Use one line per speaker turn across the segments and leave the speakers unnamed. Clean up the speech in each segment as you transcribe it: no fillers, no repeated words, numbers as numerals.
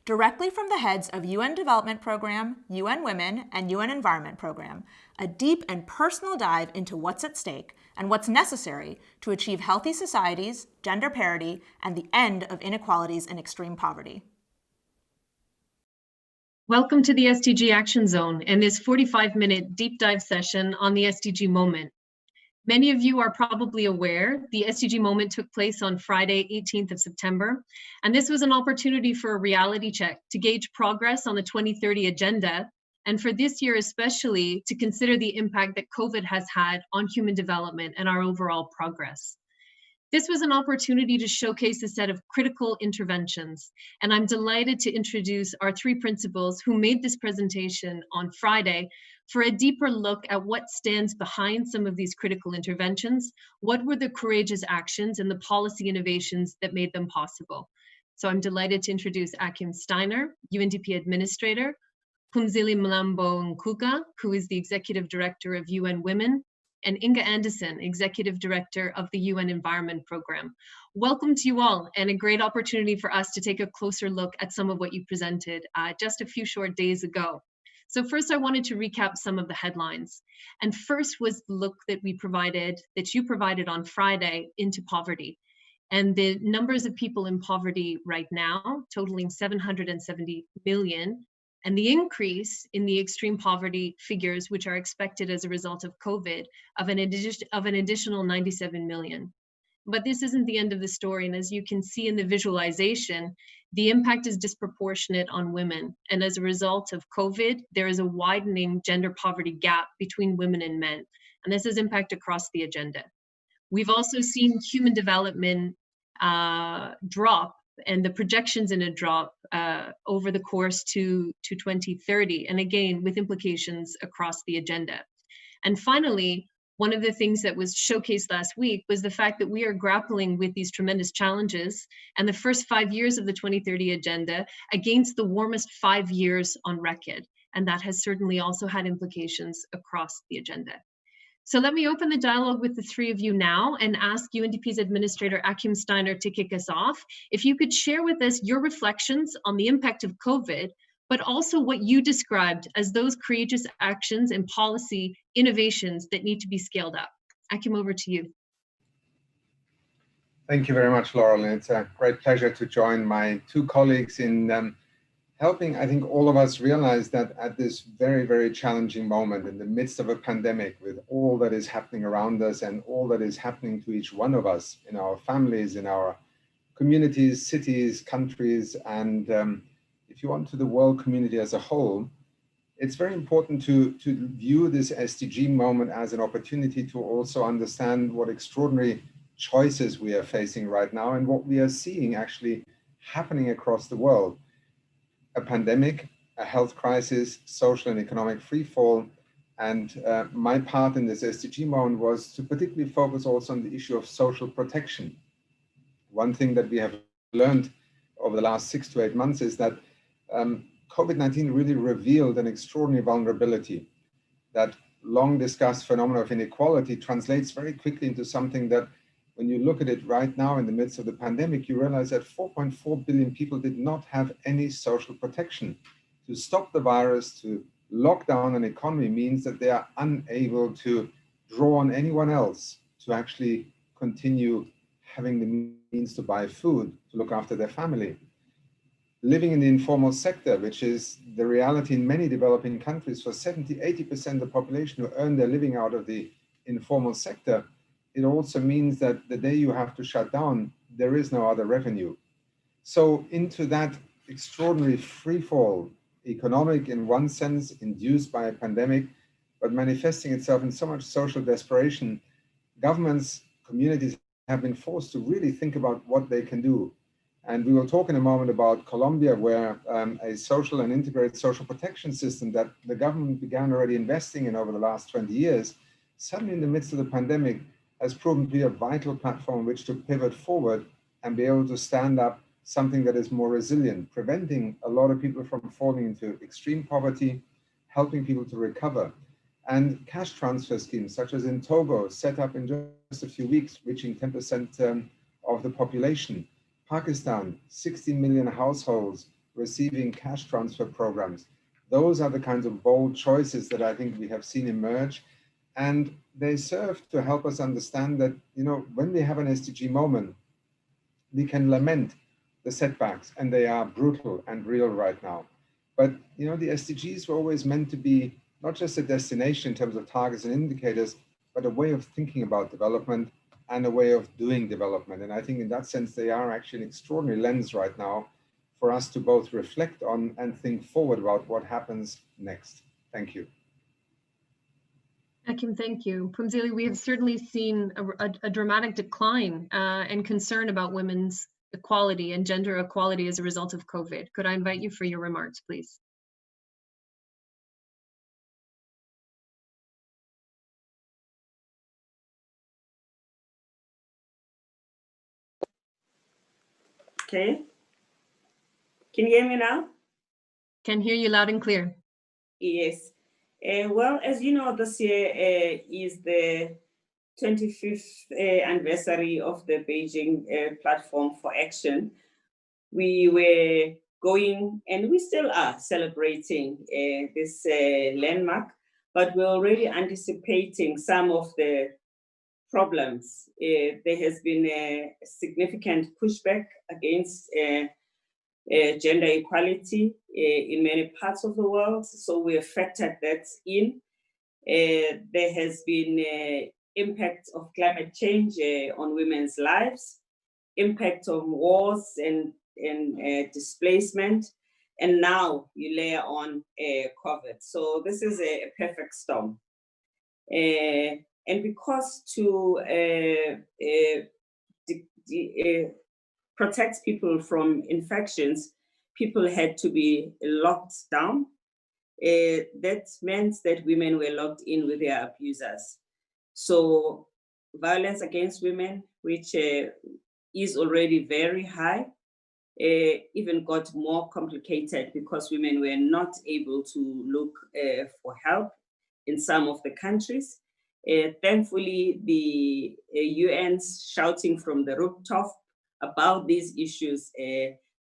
Directly from the heads of UN Development Program, UN Women, and UN Environment Program, a deep and personal dive into what's at stake and what's necessary to achieve healthy societies, gender parity, and the end of inequalities and extreme poverty.
Welcome to the SDG Action Zone and this 45-minute deep dive session on the SDG Moment. Many of you are probably aware the SDG Moment took place on Friday, 18th of September, and this was an opportunity for a reality check to gauge progress on the 2030 agenda, and for this year especially, to consider the impact that COVID has had on human development and our overall progress. This was an opportunity to showcase a set of critical interventions, and I'm delighted to introduce our three principals who made this presentation on Friday for a deeper look at what stands behind some of these critical interventions, what were the courageous actions and the policy innovations that made them possible. So I'm delighted to introduce Achim Steiner, UNDP Administrator, Phumzile Mlambo-Ngcuka, who is the Executive Director of UN Women, and Inga Anderson, Executive Director of the UN Environment Program. Welcome to you all, and a great opportunity for us to take a closer look at some of what you presented just a few short days ago. So first, I wanted to recap some of the headlines. And first was the look that you provided on Friday into poverty. And the numbers of people in poverty right now, totaling 770 million, and the increase in the extreme poverty figures, which are expected as a result of COVID, of an additional 97 million. But this isn't the end of the story. And as you can see in the visualization, the impact is disproportionate on women. And as a result of COVID, there is a widening gender poverty gap between women and men. And this has impact across the agenda. We've also seen human development drop, and the projections in a drop over the course to 2030, and again, with implications across the agenda. And finally, one of the things that was showcased last week was the fact that we are grappling with these tremendous challenges and the first 5 years of the 2030 agenda against the warmest 5 years on record. And that has certainly also had implications across the agenda. So let me open the dialogue with the three of you now and ask UNDP's Administrator Achim Steiner to kick us off. If you could share with us your reflections on the impact of COVID, but also what you described as those courageous actions and policy innovations that need to be scaled up. Achim, over to you.
Thank you very much, Laurel. And it's a great pleasure to join my two colleagues in helping, I think, all of us realize that at this very, very challenging moment in the midst of a pandemic, with all that is happening around us and all that is happening to each one of us in our families, in our communities, cities, countries, and if you want, to the world community as a whole, it's very important to view this SDG moment as an opportunity to also understand what extraordinary choices we are facing right now and what we are seeing actually happening across the world. A pandemic, a health crisis, social and economic freefall. And my part in this SDG moment was to particularly focus also on the issue of social protection. One thing that we have learned over the last 6 to 8 months is that COVID-19 really revealed an extraordinary vulnerability. That long discussed phenomenon of inequality translates very quickly into something that, when you look at it right now in the midst of the pandemic, you realize that 4.4 billion people did not have any social protection. To stop the virus, to lock down an economy means that they are unable to draw on anyone else to actually continue having the means to buy food, to look after their family. Living in the informal sector, which is the reality in many developing countries, for 70–80% of the population who earn their living out of the informal sector, it also means that the day you have to shut down, there is no other revenue. So into that extraordinary freefall, economic in one sense, induced by a pandemic, but manifesting itself in so much social desperation, governments, communities have been forced to really think about what they can do. And we will talk in a moment about Colombia, where a social and integrated social protection system that the government began already investing in over the last 20 years, suddenly in the midst of the pandemic, has proven to be a vital platform on which to pivot forward and be able to stand up something that is more resilient, preventing a lot of people from falling into extreme poverty, helping people to recover. And cash transfer schemes, such as in Togo, set up in just a few weeks, reaching 10% of the population. Pakistan, 60 million households receiving cash transfer programs. Those are the kinds of bold choices that I think we have seen emerge. And they serve to help us understand that, when we have an SDG moment, we can lament the setbacks, and they are brutal and real right now. But, the SDGs were always meant to be not just a destination in terms of targets and indicators, but a way of thinking about development and a way of doing development. And I think in that sense, they are actually an extraordinary lens right now for us to both reflect on and think forward about what happens next. Thank you.
Achim, thank you. Phumzile, we have certainly seen a dramatic decline and concern about women's equality and gender equality as a result of COVID. Could I invite you for your remarks, please?
Okay. Can you hear me now?
Can hear you loud and clear.
Yes. Well, as you know, this year is the 25th anniversary of the Beijing Platform for Action. We were going, and we still are celebrating this landmark, but we're already anticipating some of the problems. There has been a significant pushback against gender equality in many parts of the world, so we have factored that in. There has been impact of climate change on women's lives, impact of wars and displacement, and now you layer on COVID. So this is a perfect storm. And because to protect people from infections, people had to be locked down. That meant that women were locked in with their abusers. So violence against women, which is already very high, even got more complicated because women were not able to look for help in some of the countries. Thankfully, the UN's shouting from the rooftop about these issues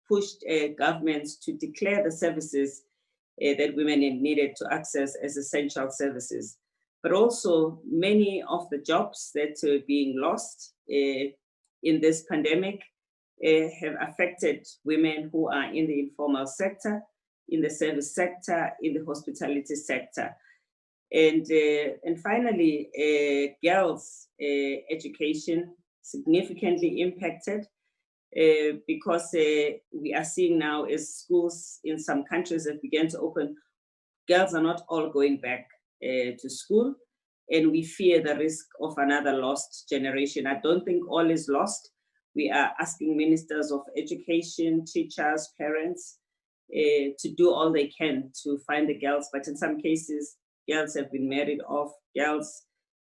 pushed governments to declare the services that women needed to access as essential services. But also many of the jobs that are being lost in this pandemic have affected women who are in the informal sector, in the service sector, in the hospitality sector. And finally, girls' education significantly impacted because we are seeing now as schools in some countries have begun to open, girls are not all going back to school, and we fear the risk of another lost generation. I don't think all is lost. We are asking ministers of education, teachers, parents to do all they can to find the girls, but in some cases, girls have been married off, girls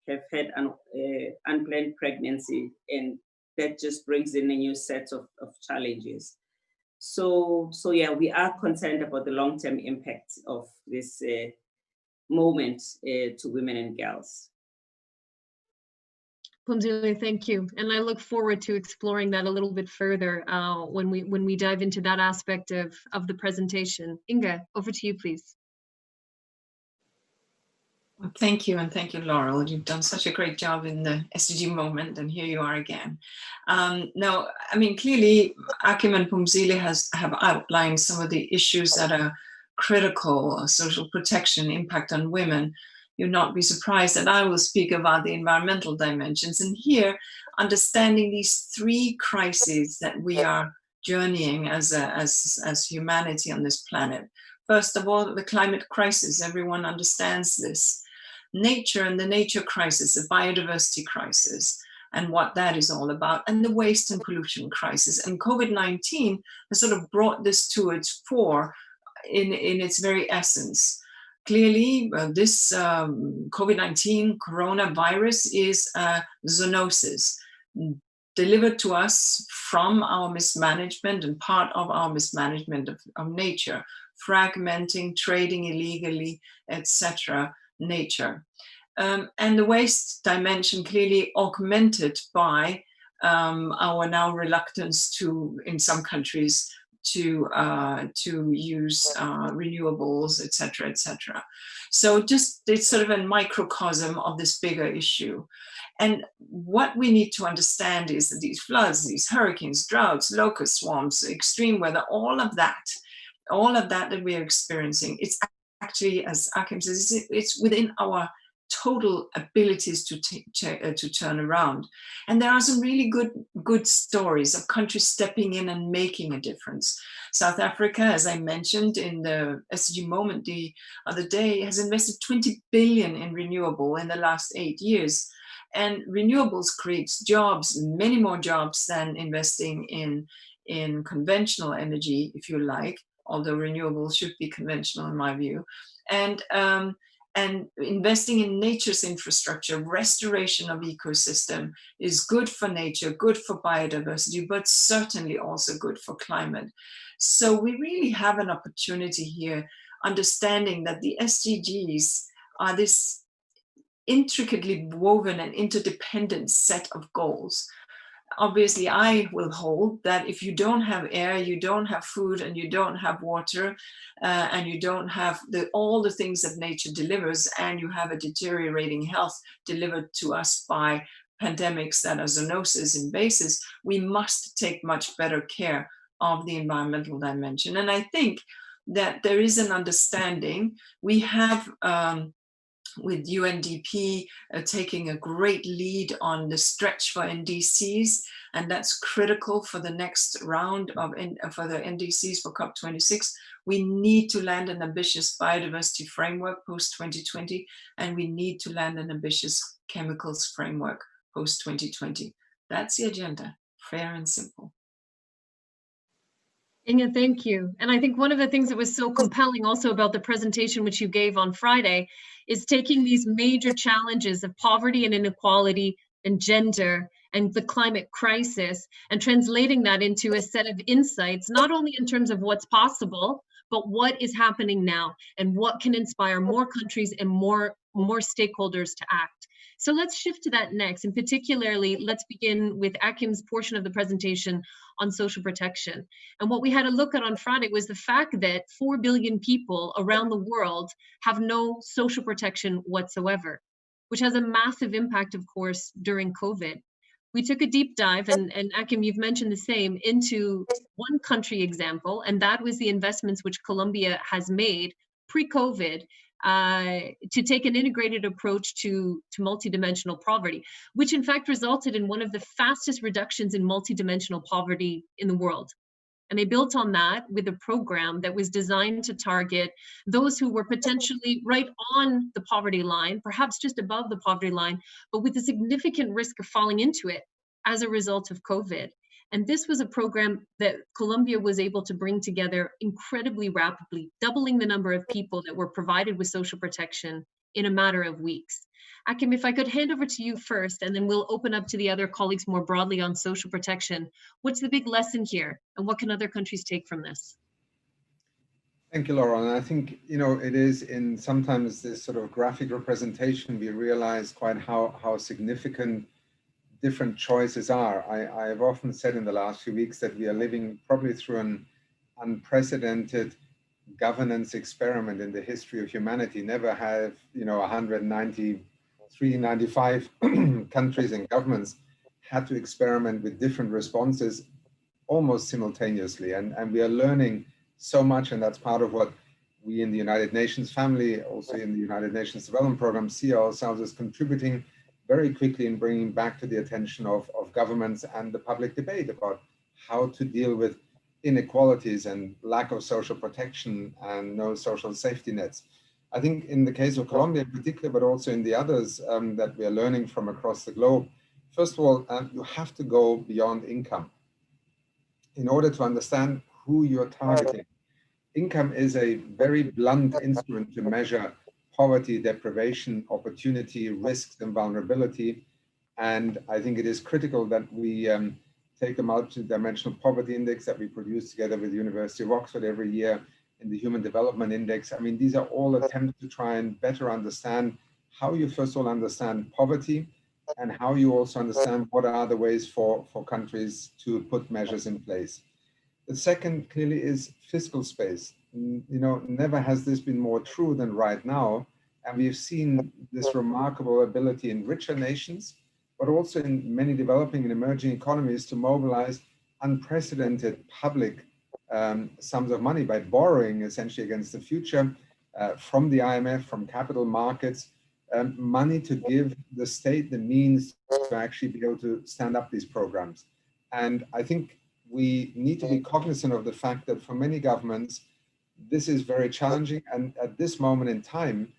have had an unplanned pregnancy, and that just brings in a new set of challenges. So yeah, we are concerned about the long-term impact of this moment to women and girls.
Phumzile, thank you. And I look forward to exploring that a little bit further when we dive into that aspect of the presentation. Inge, over to you, please.
Well, thank you, and thank you, Laurel. You've done such a great job in the SDG moment, and here you are again. Now, I mean, clearly, Achim and Phumzile have outlined some of the issues that are critical: social protection, impact on women. You'll not be surprised that I will speak about the environmental dimensions. And here, understanding these three crises that we are journeying as humanity on this planet. First of all, the climate crisis. Everyone understands this. Nature and the nature crisis, the biodiversity crisis, and what that is all about, and the waste and pollution crisis. And COVID-19 has sort of brought this to its fore in its very essence. Clearly, this COVID-19 coronavirus is a zoonosis delivered to us from our mismanagement and part of our mismanagement of nature, fragmenting, trading illegally, etc. nature. And the waste dimension clearly augmented by our now reluctance in some countries to use renewables, etc., etc. So just it's sort of a microcosm of this bigger issue. And what we need to understand is that these floods, these hurricanes, droughts, locust swarms, extreme weather, all of that we are experiencing, it's actually, as Achim says, it's within our total abilities to turn around. And there are some really good stories of countries stepping in and making a difference. South Africa, as I mentioned in the SDG Moment the other day, has invested 20 billion in renewable in the last 8 years. And renewables creates jobs, many more jobs than investing in conventional energy, if you like, although renewables should be conventional in my view. And investing in nature's infrastructure, restoration of ecosystem is good for nature, good for biodiversity, but certainly also good for climate. So we really have an opportunity here, understanding that the SDGs are this intricately woven and interdependent set of goals. Obviously, I will hold that if you don't have air, you don't have food, and you don't have water, and you don't have all the things that nature delivers, and you have a deteriorating health delivered to us by pandemics that are zoonoses in basis, we must take much better care of the environmental dimension. And I think that there is an understanding. We have with UNDP taking a great lead on the stretch for NDCs, and that's critical for the next round of for the NDCs for COP26. We need to land an ambitious biodiversity framework post-2020, and we need to land an ambitious chemicals framework post-2020. That's the agenda, fair and simple.
Inge, thank you. And I think one of the things that was so compelling also about the presentation which you gave on Friday is taking these major challenges of poverty and inequality and gender and the climate crisis and translating that into a set of insights, not only in terms of what's possible, but what is happening now and what can inspire more countries and more stakeholders to act. So let's shift to that next, and particularly let's begin with Achim's portion of the presentation on social protection. And what we had a look at on Friday was the fact that 4 billion people around the world have no social protection whatsoever, which has a massive impact, of course, during COVID. We took a deep dive, and Achim, you've mentioned the same, into one country example, and that was the investments which Colombia has made pre-COVID to take an integrated approach to multidimensional poverty, which in fact resulted in one of the fastest reductions in multidimensional poverty in the world. And they built on that with a program that was designed to target those who were potentially right on the poverty line, perhaps just above the poverty line, but with a significant risk of falling into it as a result of COVID. And this was a program that Colombia was able to bring together incredibly rapidly, doubling the number of people that were provided with social protection in a matter of weeks. Achim, if I could hand over to you first, and then we'll open up to the other colleagues more broadly on social protection. What's the big lesson here, and what can other countries take from this?
Thank you, Laurel. And I think, it is in sometimes this sort of graphic representation, we realize quite how significant different choices are. I've often said in the last few weeks that we are living probably through an unprecedented governance experiment in the history of humanity. Never have, 193, 95 countries and governments had to experiment with different responses almost simultaneously. And we are learning so much, and that's part of what we in the United Nations family, also in the United Nations Development Program, see ourselves as contributing very quickly in bringing back to the attention of governments and the public debate about how to deal with inequalities and lack of social protection and no social safety nets. I think in the case of Colombia in particular, but also in the others that we are learning from across the globe, first of all, you have to go beyond income in order to understand who you're targeting. Income is a very blunt instrument to measure poverty, deprivation, opportunity, risks, and vulnerability. And I think it is critical that we take a multi-dimensional poverty index that we produce together with the University of Oxford every year in the Human Development Index. I mean, these are all attempts to try and better understand how you first of all understand poverty, and how you also understand what are the ways for countries to put measures in place. The second clearly is fiscal space. Never has this been more true than right now. And we've seen this remarkable ability in richer nations, but also in many developing and emerging economies to mobilize unprecedented public sums of money by borrowing essentially against the future from the IMF, from capital markets, money to give the state the means to actually be able to stand up these programs. And I think we need to be cognizant of the fact that for many governments, this is very challenging. And at this moment in time,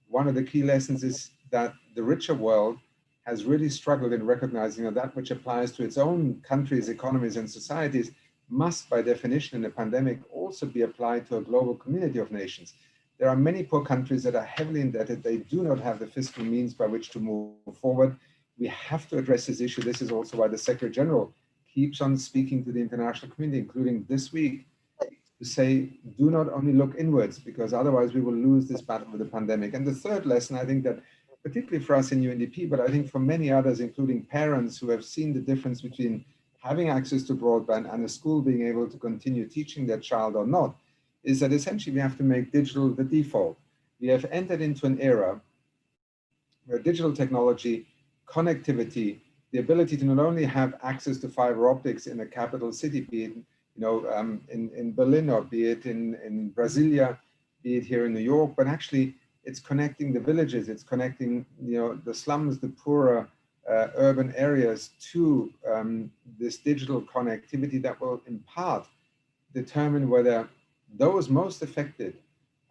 one of the key lessons is that the richer world has really struggled in recognizing that which applies to its own countries, economies, and societies must, by definition, in a pandemic, also be applied to a global community of nations. There are many poor countries that are heavily indebted. They do not have the fiscal means by which to move forward. We have to address this issue. This is also why the Secretary General keeps on speaking to the international community, including this week, to say, do not only look inwards, because otherwise we will lose this battle with the pandemic. And the third lesson, I think that particularly for us in UNDP, but I think for many others, including parents who have seen the difference between having access to broadband and a school being able to continue teaching their child or not, is that essentially we have to make digital the default. We have entered into an era where digital technology, connectivity, the ability to not only have access to fiber optics in a capital city, be it in Berlin, or be it in Brasilia, be it here in New York, but actually it's connecting the villages, it's connecting the slums, the poorer urban areas to this digital connectivity that will in part determine whether those most affected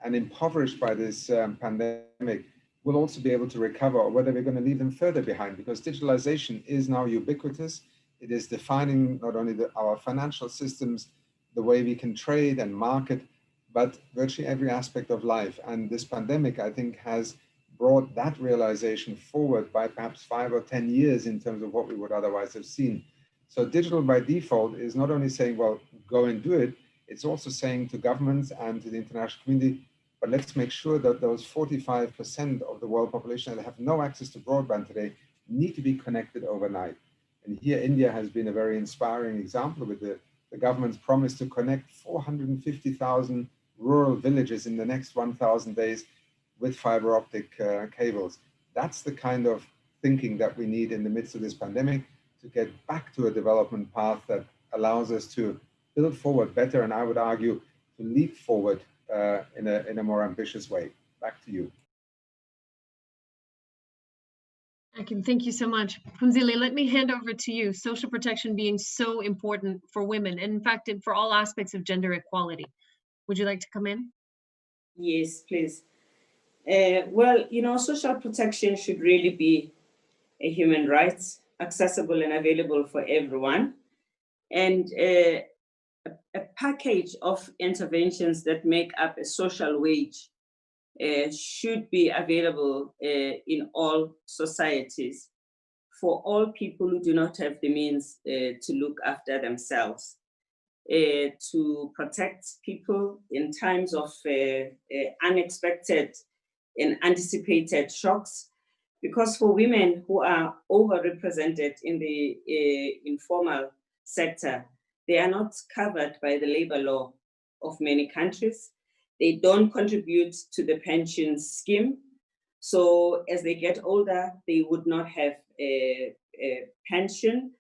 and impoverished by this pandemic will also be able to recover, or whether we're going to leave them further behind, because digitalization is now ubiquitous. It is defining not only our financial systems, the way we can trade and market, but virtually every aspect of life. And this pandemic, I think, has brought that realization forward by perhaps 5 or 10 years in terms of what we would otherwise have seen. So digital by default is not only saying, well, go and do it, it's also saying to governments and to the international community, but let's make sure that those 45% of the world population that have no access to broadband today need to be connected overnight. And here India has been a very inspiring example with the government's promise to connect 450,000 rural villages in the next 1,000 days with fiber optic cables. That's the kind of thinking that we need in the midst of this pandemic to get back to a development path that allows us to build forward better, and I would argue to leap forward in a more ambitious way. Back to you.
Achim, thank you so much. Phumzile, let me hand over to you. Social protection being so important for women, and in fact, for all aspects of gender equality. Would you like to come in?
Yes, please. Well, social protection should really be a human right, accessible and available for everyone. And a package of interventions that make up a social wage should be available in all societies for all people who do not have the means to look after themselves, to protect people in times of unexpected and anticipated shocks. Because for women who are overrepresented in the informal sector, they are not covered by the labor law of many countries. They don't contribute to the pension scheme. So as they get older, they would not have a pension.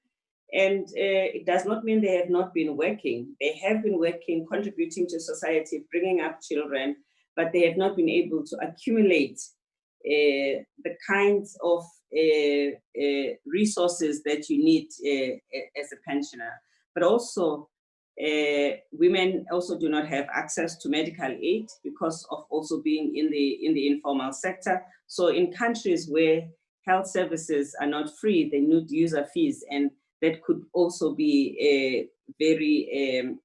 And it does not mean they have not been working. They have been working, contributing to society, bringing up children, but they have not been able to accumulate the kinds of resources that you need as a pensioner. But also, women also do not have access to medical aid because of also being in the informal sector. So in countries where health services are not free, they need user fees, and that could also be very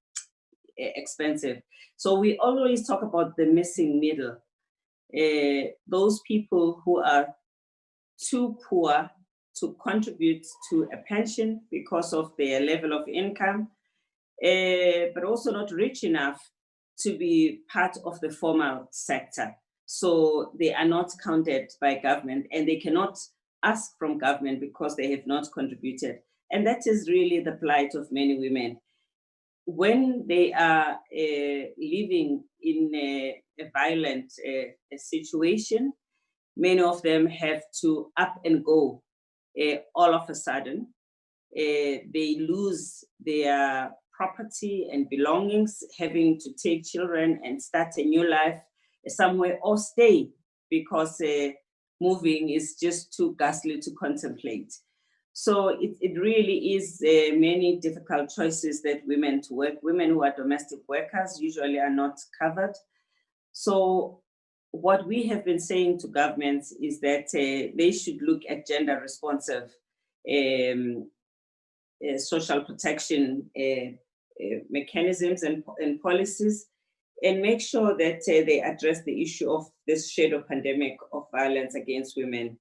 expensive. So we always talk about the missing middle. Those people who are too poor to contribute to a pension because of their level of income, but also not rich enough to be part of the formal sector. So they are not counted by government, and they cannot ask from government because they have not contributed. And that is really the plight of many women. When they are living in a violent situation, many of them have to up and go all of a sudden. They lose their property and belongings, having to take children and start a new life somewhere or stay because moving is just too ghastly to contemplate. So it really is many difficult choices that women to work. Women who are domestic workers usually are not covered. So what we have been saying to governments is that they should look at gender responsive social protection mechanisms and policies, and make sure that they address the issue of this shadow pandemic of violence against women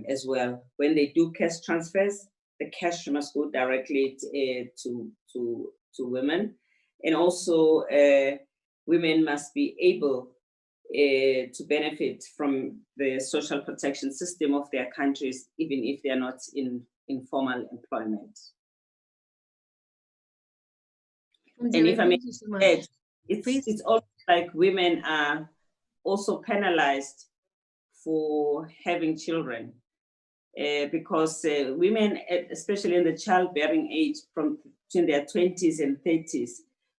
as well. When they do cash transfers, the cash must go directly to women. And also women must be able to benefit from the social protection system of their countries, even if they're not in informal employment. And if I may add, it's also like women are also penalized for having children because women, especially in the childbearing age from between their 20s and 30s,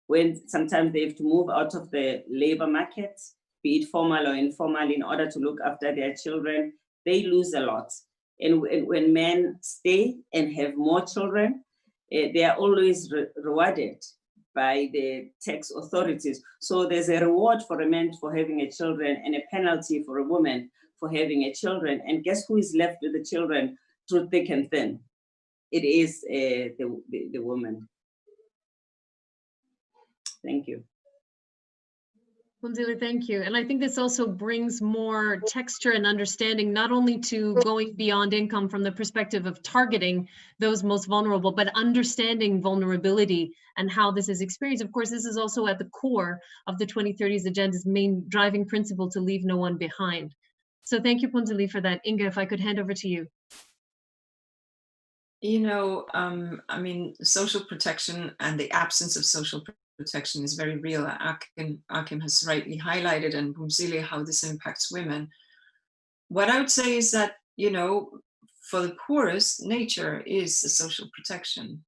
when sometimes they have to move out of the labor market, be it formal or informal, in order to look after their children, they lose a lot. And when men stay and have more children, they are always rewarded by the tax authorities. So there's a reward for a man for having a children and a penalty for a woman for having a children. And guess who is left with the children through thick and thin? It is the woman. Thank you.
Phumzile, thank you. And I think this also brings more texture and understanding, not only to going beyond income from the perspective of targeting those most vulnerable, but understanding vulnerability and how this is experienced. Of course, this is also at the core of the 2030s Agenda's main driving principle, to leave no one behind. So thank you, Phumzile, for that. Inga, if I could hand over to you.
You know, I mean, social protection and the absence of social protection is very real. Achim has rightly highlighted, and Phumzile, how this impacts women. What I would say is that, you know, for the poorest, nature is the social protection.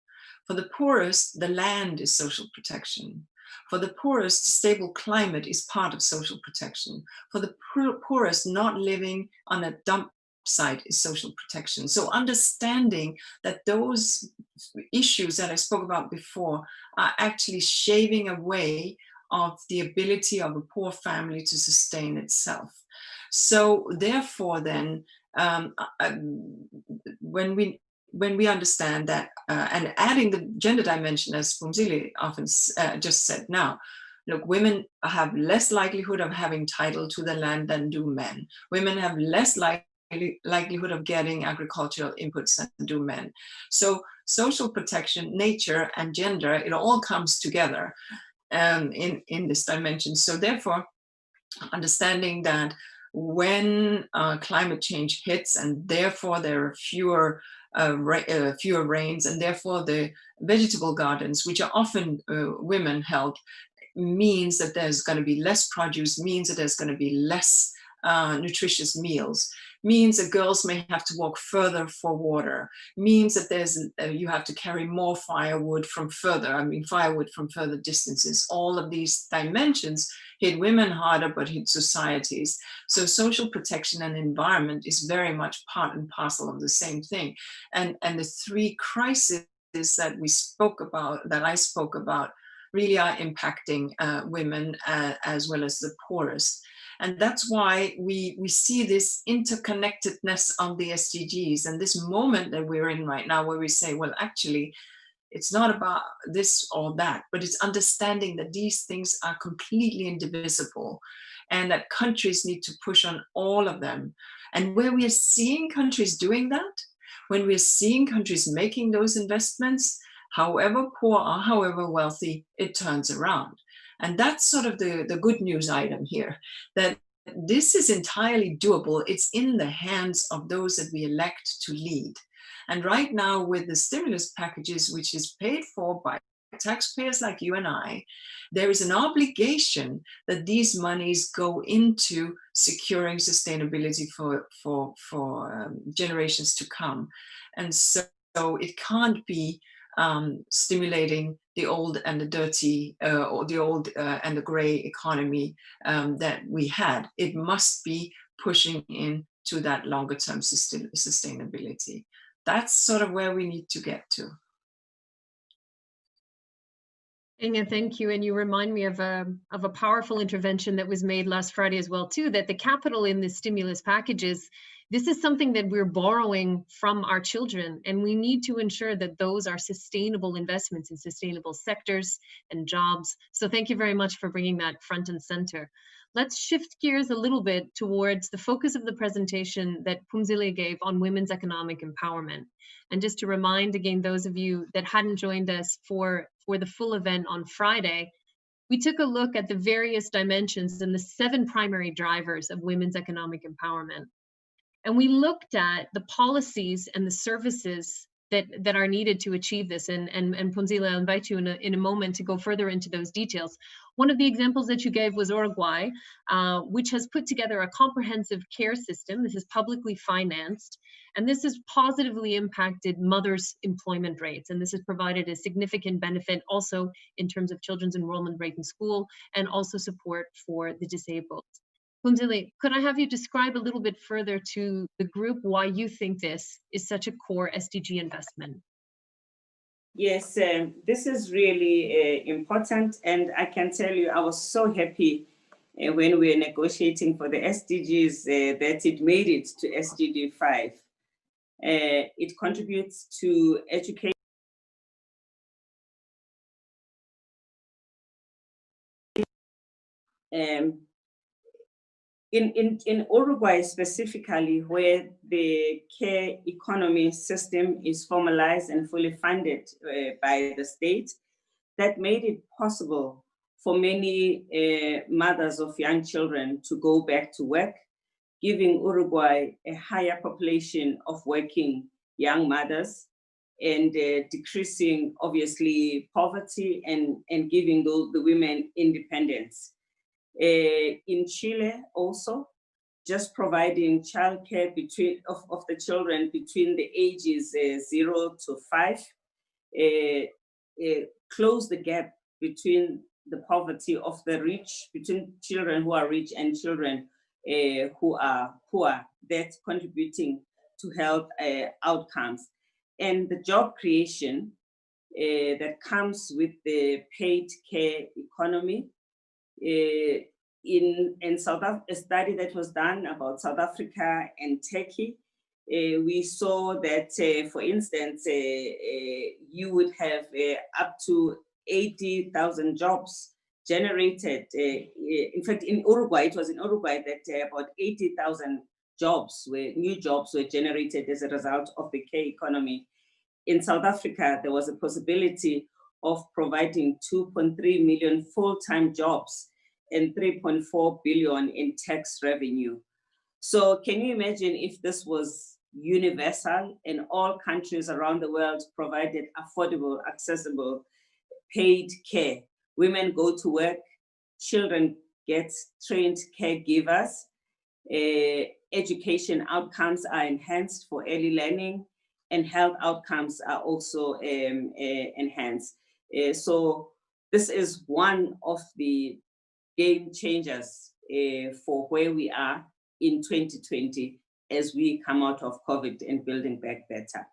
For the poorest, the land is social protection. For the poorest, stable climate is part of social protection. For the poorest, not living on a dump site is social protection. So understanding that those issues that I spoke about before are actually shaving away of the ability of a poor family to sustain itself. So therefore then, when we understand that, and adding the gender dimension, as Phumzile often just said now, look, women have less likelihood of having title to the land than do men. Women have less likelihood of getting agricultural inputs than do men. So social protection, nature, and gender, it all comes together in this dimension. So therefore, understanding that when climate change hits, and therefore there are fewer rains, and therefore the vegetable gardens, which are often women held, means that there's going to be less produce, means that there's going to be less nutritious meals, means that girls may have to walk further for water, means that there's you have to carry more firewood from further distances. All of these dimensions hit women harder, but hit societies. So social protection and environment is very much part and parcel of the same thing. And the three crises that I spoke about, really are impacting women as well as the poorest. And that's why we see this interconnectedness of the SDGs, and this moment that we're in right now, where we say, well, actually, it's not about this or that, but it's understanding that these things are completely indivisible, and that countries need to push on all of them. And where we are seeing countries doing that, when we're seeing countries making those investments, however poor or however wealthy, it turns around. And that's sort of the good news item here, that this is entirely doable. It's in the hands of those that we elect to lead. And right now, with the stimulus packages, which is paid for by taxpayers like you and I, there is an obligation that these monies go into securing sustainability for generations to come. And so it can't be stimulating the old and the dirty, or the old and the gray economy that we had. It must be pushing into that longer term sustainability. That's sort of where we need to get to.
Inge, thank you. And you remind me of a powerful intervention that was made last Friday as well, too, that the capital in the stimulus packages, this is something that we're borrowing from our children, and we need to ensure that those are sustainable investments in sustainable sectors and jobs. So thank you very much for bringing that front and center. Let's shift gears a little bit towards the focus of the presentation that Phumzile gave on women's economic empowerment. And just to remind again, those of you that hadn't joined us for the full event on Friday, we took a look at the various dimensions and the 7 primary drivers of women's economic empowerment. And we looked at the policies and the services that are needed to achieve this. And Phumzile, I'll invite you in a moment to go further into those details. One of the examples that you gave was Uruguay, which has put together a comprehensive care system. This is publicly financed, and this has positively impacted mothers' employment rates. And this has provided a significant benefit also in terms of children's enrollment rate in school and also support for the disabled. Phumzile, could I have you describe a little bit further to the group why you think this is such a core SDG investment?
Yes, this is really important, and I can tell you I was so happy when we were negotiating for the SDGs that it made it to SDG 5. It contributes to education. In Uruguay specifically, where the care economy system is formalized and fully funded by the state, that made it possible for many mothers of young children to go back to work, giving Uruguay a higher population of working young mothers and decreasing, obviously, poverty and giving the women independence. In Chile also, just providing childcare of the children between the ages 0 to 5, close the gap between the poverty of the rich, between children who are rich and children who are poor. That's contributing to health outcomes. And the job creation that comes with the paid care economy. In a study that was done about South Africa and Turkey, we saw that, for instance, you would have up to 80,000 jobs generated. In fact, in Uruguay, it was in Uruguay that about 80,000 new jobs were generated as a result of the care economy. In South Africa, there was a possibility of providing 2.3 million full-time jobs and 3.4 billion in tax revenue. So can you imagine if this was universal and all countries around the world provided affordable, accessible, paid care? Women go to work, children get trained caregivers, education outcomes are enhanced for early learning, and health outcomes are also enhanced. So this is one of the game changers for where we are in 2020 as we come out of COVID and building back better.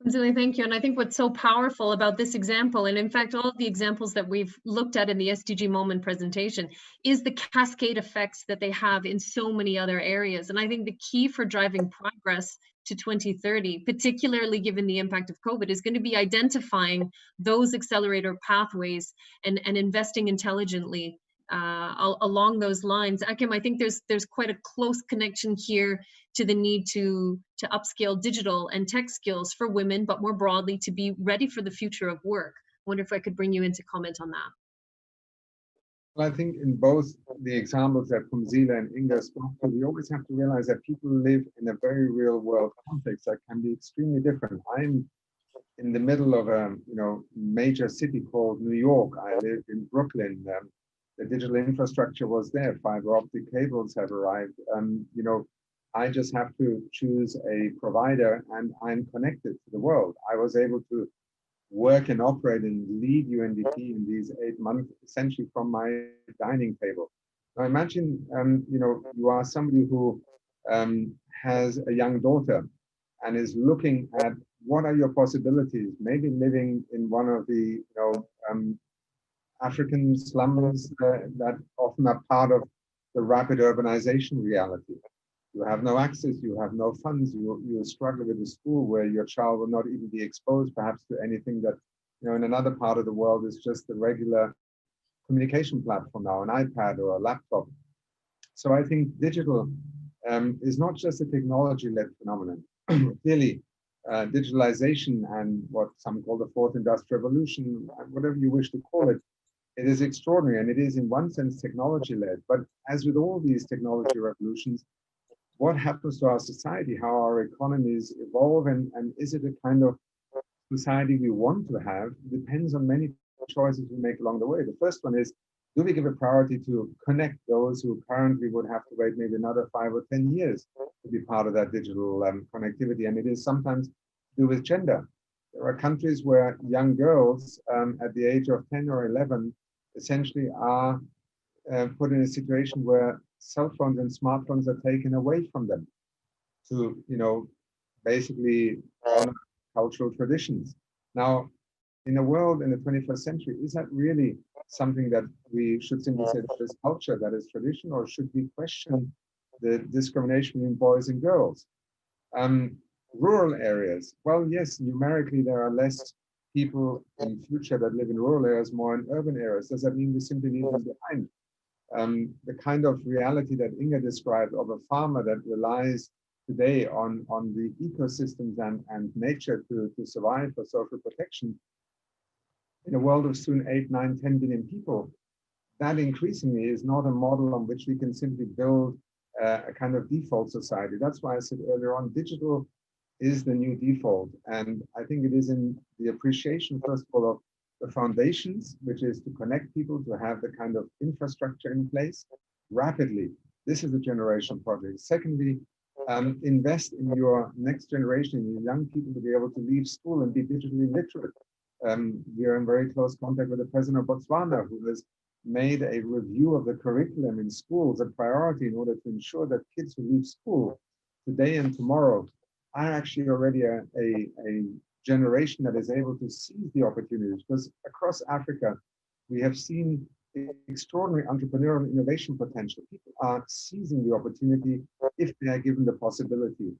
Phumzile, thank you. And I think what's so powerful about this example, and in fact, all of the examples that we've looked at in the SDG Moment presentation, is the cascade effects that they have in so many other areas. And I think the key for driving progress to 2030, particularly given the impact of COVID, is going to be identifying those accelerator pathways and investing intelligently along those lines. Achim, I think there's quite a close connection here to the need to upscale digital and tech skills for women, but more broadly to be ready for the future of work. I wonder if I could bring you in to comment on that.
Well, I think in both the examples that Phumzile and Inga spoke to, we always have to realize that people live in a very real world context that can be extremely different. I'm in the middle of a major city called New York. I live in Brooklyn. The digital infrastructure was there. Fiber optic cables have arrived. I just have to choose a provider and I'm connected to the world. I was able to work and operate and lead UNDP in these 8 months, essentially from my dining table. Now imagine, you are somebody who has a young daughter and is looking at what are your possibilities, maybe living in one of the African slums that often are part of the rapid urbanization reality. You have no access, you have no funds, you struggle with a school where your child will not even be exposed perhaps to anything that, in another part of the world is just a regular communication platform now, an iPad or a laptop. So I think digital is not just a technology-led phenomenon. Clearly, digitalization and what some call the fourth industrial revolution, whatever you wish to call it, it is extraordinary and it is in one sense technology-led. But as with all these technology revolutions, what happens to our society, how our economies evolve, and is it a kind of society we want to have, depends on many choices we make along the way. The first one is, do we give a priority to connect those who currently would have to wait maybe another 5 or 10 years to be part of that digital connectivity? And it is sometimes to do with gender. There are countries where young girls at the age of 10 or 11 essentially are put in a situation where cell phones and smartphones are taken away from them to, basically honor cultural traditions. Now, in a world in the 21st century, is that really something that we should simply say that is culture, that is tradition, or should we question the discrimination between boys and girls? Rural areas, well, yes, numerically there are less people in future that live in rural areas, more in urban areas. Does that mean we simply leave them behind? The kind of reality that Inga described of a farmer that relies today on the ecosystems and nature to survive for social protection, in a world of soon 8, 9, 10 billion people, that increasingly is not a model on which we can simply build a kind of default society. That's why I said earlier on, digital is the new default. And I think it is in the appreciation, first of all, of the foundations, which is to connect people, to have the kind of infrastructure in place rapidly. This is a generation project. Secondly, invest in your next generation, in your young people to be able to leave school and be digitally literate. We are in very close contact with the president of Botswana, who has made a review of the curriculum in schools a priority in order to ensure that kids who leave school today and tomorrow are actually already a generation that is able to seize the opportunities. Because across Africa, we have seen extraordinary entrepreneurial and innovation potential. People are seizing the opportunity if they are given the possibility.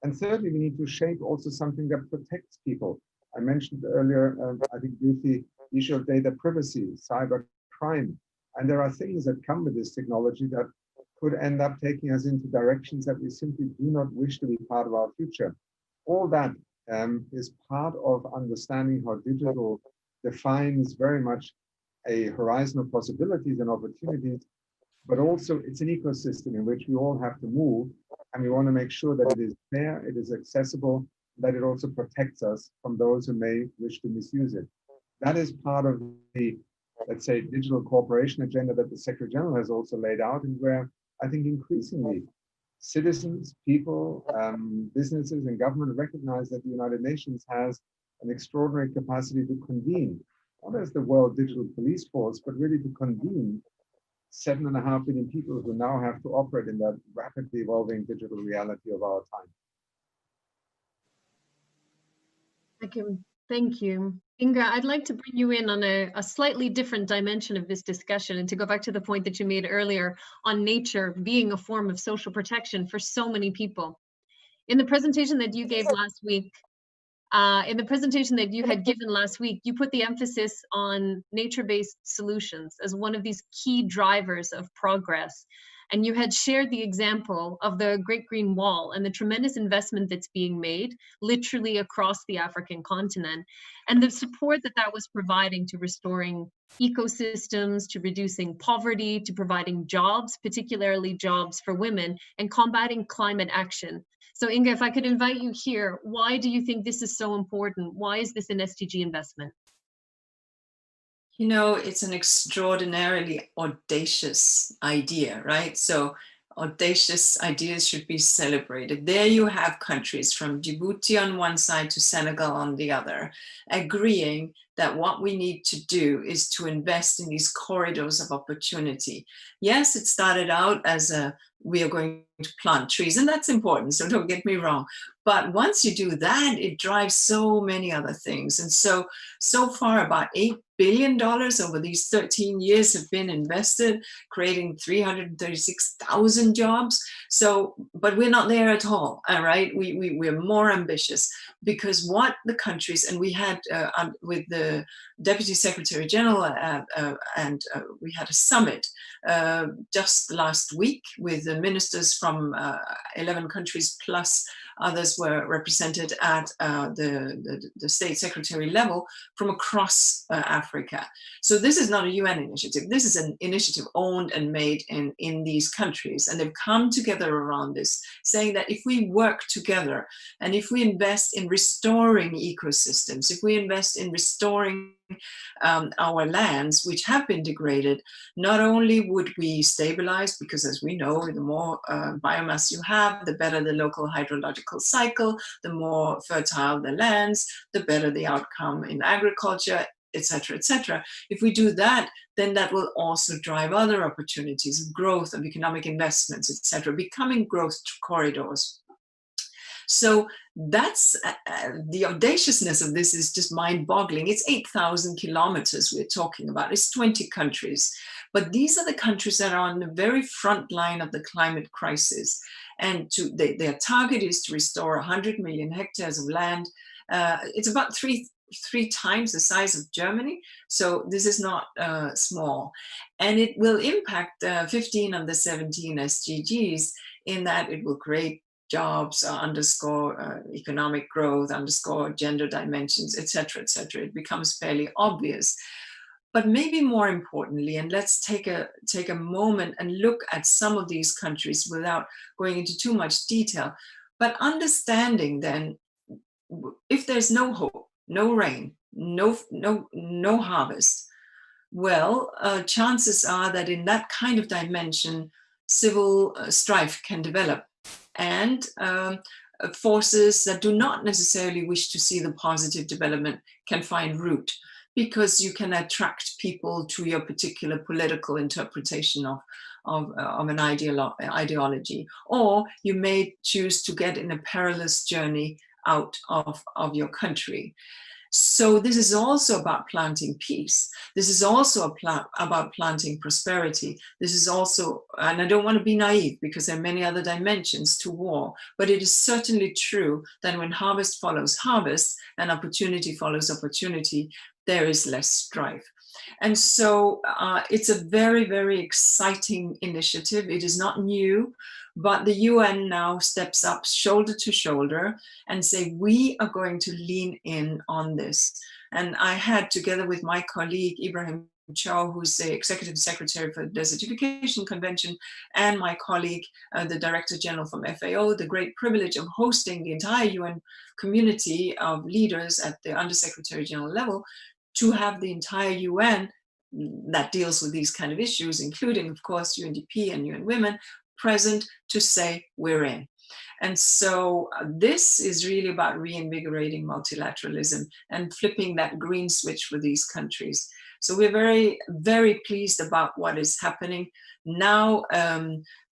And thirdly, we need to shape also something that protects people. I mentioned earlier, I think briefly, the issue of data privacy, cyber crime. And there are things that come with this technology that could end up taking us into directions that we simply do not wish to be part of our future. All that is part of understanding how digital defines very much a horizon of possibilities and opportunities, but also it's an ecosystem in which we all have to move, and we want to make sure that it is fair, it is accessible, that it also protects us from those who may wish to misuse it. That is part of the, let's say, digital cooperation agenda that the Secretary General has also laid out, and where I think increasingly citizens, people, businesses, and government recognize that the United Nations has an extraordinary capacity to convene, not as the World Digital Police Force, but really to convene 7.5 billion people who now have to operate in that rapidly evolving digital reality of our time.
Thank you. Inga, I'd like to bring you in on a slightly different dimension of this discussion, and to go back to the point that you made earlier on nature being a form of social protection for so many people. In the presentation that you gave last week, you put the emphasis on nature-based solutions as one of these key drivers of progress. and you had shared the example of the Great Green Wall and the tremendous investment that's being made literally across the African continent, and the support that that was providing to restoring ecosystems, to reducing poverty, to providing jobs, particularly jobs for women, and combating climate action. So Inge, if I could invite you here, why do you think this is so important? Why is this an SDG investment?
You know, it's an extraordinarily audacious idea, right? So audacious ideas should be celebrated. There you have countries from Djibouti on one side to Senegal on the other, agreeing that what we need to do is to invest in these corridors of opportunity. Yes, it started out as we are going to plant trees, and that's important, so don't get me wrong. But once you do that, it drives so many other things. And so far about $8 billion over these 13 years have been invested, creating 336,000 jobs. So, but we're not there at all right? We're more ambitious, because what the countries, and we had with the Deputy Secretary General and we had a summit just last week with the ministers from 11 countries plus others were represented at the state secretary level from across Africa. So this is not a UN initiative. This is an initiative owned and made in these countries. And they've come together around this, saying that if we work together and if we invest in restoring ecosystems, if we invest in restoring our lands, which have been degraded, not only would we stabilize, because as we know, the more biomass you have, the better the local hydrological cycle, the more fertile the lands, the better the outcome in agriculture, etc., etc. If we do that, then that will also drive other opportunities of growth, of economic investments, etc., becoming growth corridors. So that's the audaciousness of this is just mind-boggling. It's 8,000 kilometers we're talking about. It's 20 countries. But these are the countries that are on the very front line of the climate crisis. And their target is to restore 100 million hectares of land. It's about three times the size of Germany. So this is not small. And it will impact 15 of the 17 SDGs in that it will create jobs, underscore economic growth, underscore gender dimensions, etc., etc. It becomes fairly obvious. But maybe more importantly, and let's take a moment and look at some of these countries without going into too much detail, but understanding then, if there's no hope, no rain, no harvest, well, chances are that in that kind of dimension, civil strife can develop, and forces that do not necessarily wish to see the positive development can find root, because you can attract people to your particular political interpretation of an ideology, or you may choose to get in a perilous journey out of your country. So this is also about planting peace. This is also about planting prosperity. This is also, and I don't want to be naive because there are many other dimensions to war, but it is certainly true that when harvest follows harvest and opportunity follows opportunity, there is less strife. And so it's a very, very exciting initiative. It is not new, but the UN now steps up shoulder to shoulder and say, we are going to lean in on this. And I had, together with my colleague, Ibrahim Chow, who's the Executive Secretary for the Desertification Convention, and my colleague, the Director General from FAO, the great privilege of hosting the entire UN community of leaders at the Undersecretary General level, to have the entire UN that deals with these kind of issues, including, of course, UNDP and UN Women, present to say we're in. And so this is really about reinvigorating multilateralism and flipping that green switch for these countries. So we're very, very pleased about what is happening. Now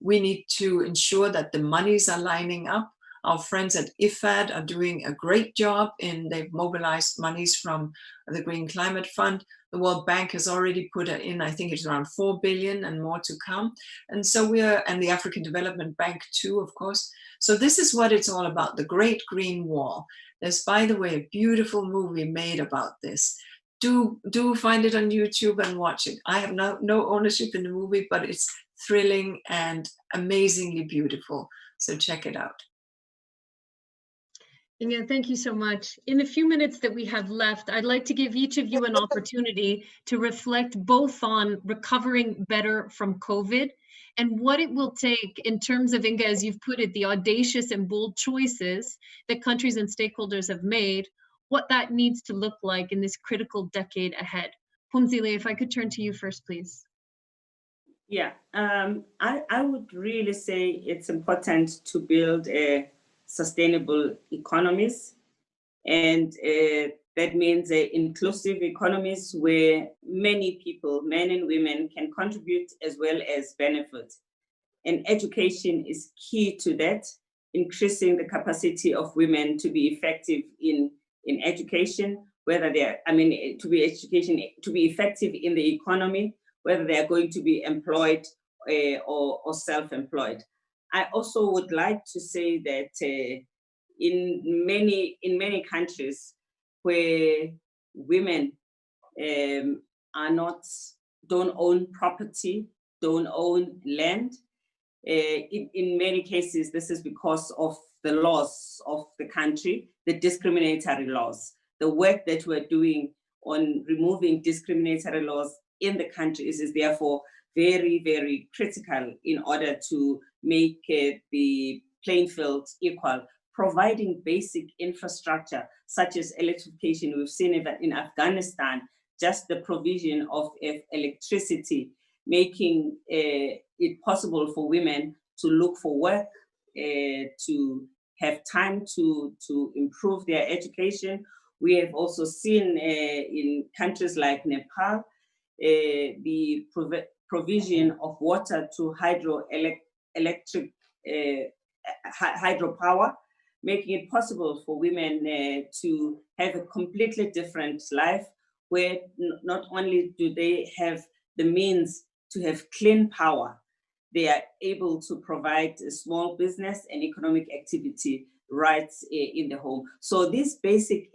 we need to ensure that the monies are lining up. Our friends at IFAD are doing a great job, and they've mobilized monies from the Green Climate Fund. The World Bank has already put in, I think it's around 4 billion and more to come. And so and the African Development Bank too, of course. So this is what it's all about, the Great Green Wall. There's, by the way, a beautiful movie made about this. Do find it on YouTube and watch it. I have no ownership in the movie, but it's thrilling and amazingly beautiful. So check it out.
Inge, thank you so much. In the few minutes that we have left, I'd like to give each of you an opportunity to reflect both on recovering better from COVID and what it will take in terms of, Inge, as you've put it, the audacious and bold choices that countries and stakeholders have made, what that needs to look like in this critical decade ahead. Phumzile, if I could turn to you first, please.
Yeah, I would really say it's important to build sustainable economies, and that means inclusive economies where many people, men and women, can contribute as well as benefit. And education is key to that, increasing the capacity of women to be effective in education, whether they're, to be effective in the economy, whether they're going to be employed or self-employed. I also would like to say that in many countries where women don't own property, don't own land, in many cases, this is because of the laws of the country, the discriminatory laws. The work that we're doing on removing discriminatory laws in the country is therefore very, very critical in order to make the playing field equal, providing basic infrastructure such as electrification. We've seen it in Afghanistan, just the provision of electricity, making it possible for women to look for work, to have time to improve their education. We have also seen in countries like Nepal, the provision of water to hydropower, making it possible for women to have a completely different life, where not only do they have the means to have clean power, they are able to provide a small business and economic activity right in the home. So these basic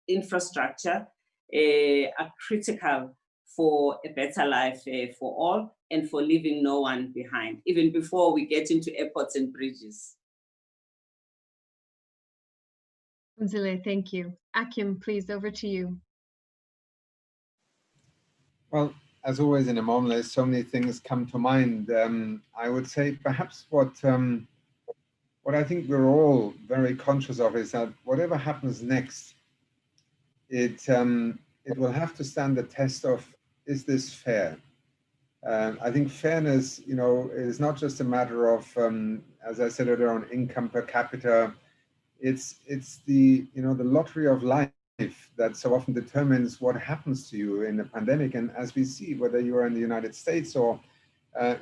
infrastructure are critical for a better life for all and for leaving no one behind, even before we get into airports and bridges.
Phumzile, thank you. Achim, please, over to you.
Well, as always in a moment, so many things come to mind. I would say perhaps what I think we're all very conscious of is that whatever happens next, it will have to stand the test of, is this fair? I think fairness, is not just a matter of, as I said earlier, on income per capita. It's the the lottery of life that so often determines what happens to you in a pandemic. And as we see, whether you are in the United States or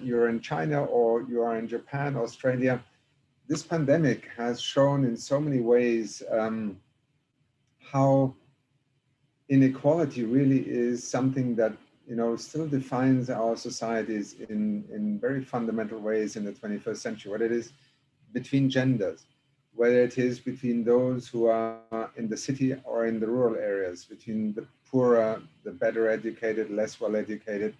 you're in China or you are in Japan, Australia, this pandemic has shown in so many ways how inequality really is something that still defines our societies in very fundamental ways in the 21st century, whether it is between genders, whether it is between those who are in the city or in the rural areas, between the poorer, the better educated, less well educated.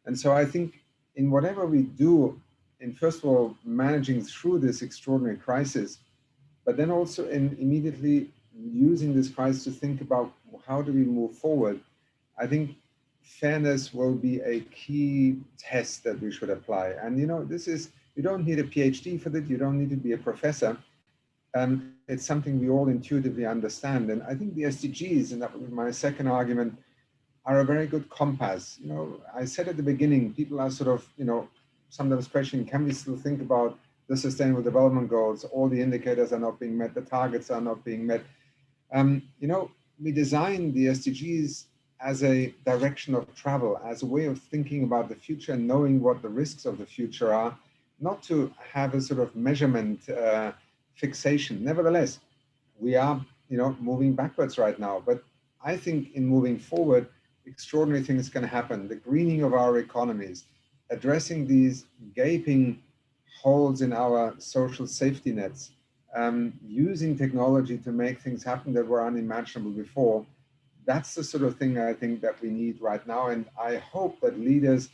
And so I think in whatever we do, in first of all, managing through this extraordinary crisis, but then also in immediately using this crisis to think about how do we move forward, I think fairness will be a key test that we should apply. And you don't need a PhD for that, you don't need to be a professor. It's something we all intuitively understand. And I think the SDGs, and that was my second argument, are a very good compass. I said at the beginning, people are sort of, sometimes questioning, can we still think about the Sustainable Development Goals? All the indicators are not being met, the targets are not being met. We designed the SDGs as a direction of travel, as a way of thinking about the future and knowing what the risks of the future are, not to have a sort of measurement fixation. Nevertheless, we are, moving backwards right now. But I think in moving forward, extraordinary things can happen. The greening of our economies, addressing these gaping holes in our social safety nets, using technology to make things happen that were unimaginable before. That's the sort of thing I think that we need right now. And I hope that leaders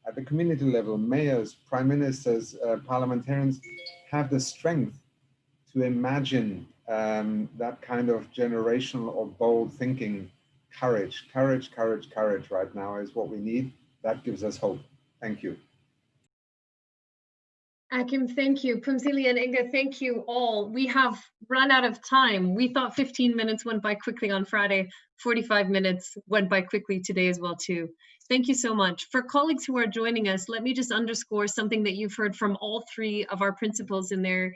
at the community level, mayors, prime ministers, parliamentarians have the strength to imagine that kind of generational or bold thinking. Courage right now is what we need. That gives us hope. Thank you.
Achim, thank you. Phumzile and Inga, thank you all. We have run out of time. We thought 15 minutes went by quickly on Friday. 45 minutes went by quickly today as well too. Thank you so much. For colleagues who are joining us, let me just underscore something that you've heard from all three of our principals in their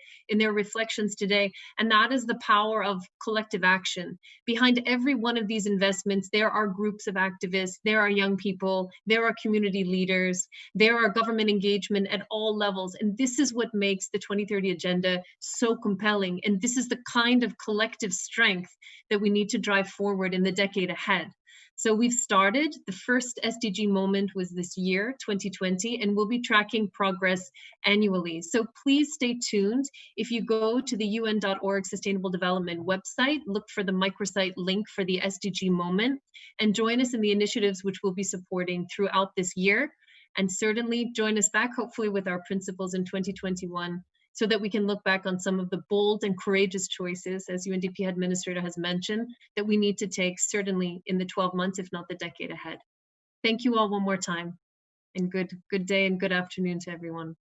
reflections today, and that is the power of collective action. Behind every one of these investments, there are groups of activists, there are young people, there are community leaders, there are government engagement at all levels, and this is what makes the 2030 Agenda so compelling, and this is the kind of collective strength that we need to drive forward in the decade ahead. So we've started, the first SDG Moment was this year, 2020, and we'll be tracking progress annually. So please stay tuned. If you go to the UN.org Sustainable Development website, look for the microsite link for the SDG Moment, and join us in the initiatives which we'll be supporting throughout this year. And certainly join us back, hopefully with our principles in 2021, so that we can look back on some of the bold and courageous choices, as UNDP Administrator has mentioned, that we need to take certainly in the 12 months, if not the decade ahead. Thank you all one more time, and good day and good afternoon to everyone.